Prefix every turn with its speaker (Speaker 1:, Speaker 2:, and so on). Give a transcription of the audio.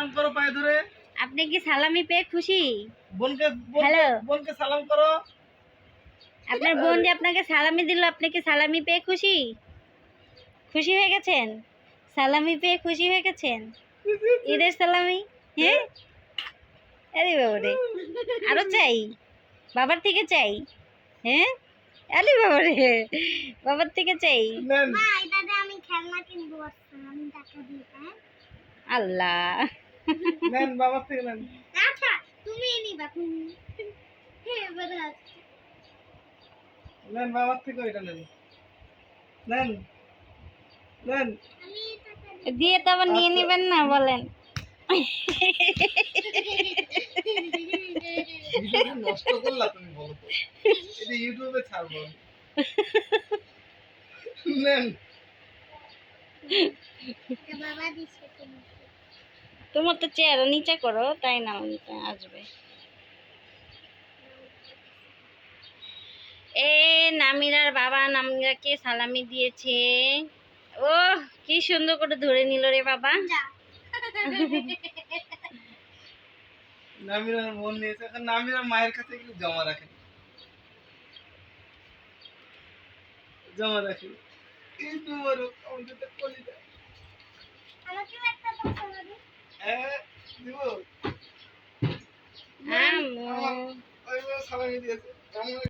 Speaker 1: সালাম করো পায়ে ধরে।
Speaker 2: আপনি কি সালামি পেয়ে খুশি?
Speaker 1: বোনকে
Speaker 2: হ্যালো,
Speaker 1: বোনকে সালাম করো।
Speaker 2: আপনার বোন যে আপনাকে সালামি দিল, আপনি কি সালামি পেয়ে খুশি? খুশি হয়ে গেছেন? সালামি পেয়ে খুশি হয়ে গেছেন? ঈদের সালামি? হ্যাঁ? আরে বাবারে, আরো চাই? বাবার থেকে চাই? হ্যাঁ? আরে বাবারে, বাবার থেকে চাই?
Speaker 1: নেন
Speaker 3: আমি খেলনা কিনবো আমি টাকা দিয়ে
Speaker 2: আল্লাহ,
Speaker 1: নেন বাবার থেকে নেন।
Speaker 3: আচ্ছা তুমি নিবা তুমি এবারে আছে
Speaker 1: নেন বাবার থেকে এটা নেন। নেন নেন।
Speaker 3: আমি টাকা
Speaker 2: দিয়ে তো আবার নিয়ে নেবেন না বলেন?
Speaker 1: ভিডিওটা নষ্ট করলা তুমি, বলো তো? এটা ইউটিউবে ছাড়বো। নেন।
Speaker 3: বাবা দিছে তুমি
Speaker 2: তোমার তো চেয়ার নিচে করো, তাই না আসবে। এ নামিরার বাবা নামিরাকে সালামি দিয়েছে। ও কি সুন্দর করে ধরে নিল রে বাবা।
Speaker 3: যা
Speaker 1: নামিরার মন নিয়েছে, এখন নামিরা মায়ের কাছে একটু জমা রাখে, জমা রাখে। কিন্তু আমাদের তো কলিজা।
Speaker 3: আমাকে একটা দাও না
Speaker 1: হ্যাঁ দিব।
Speaker 2: আম্মু
Speaker 1: ওই সালামি দিয়েছে।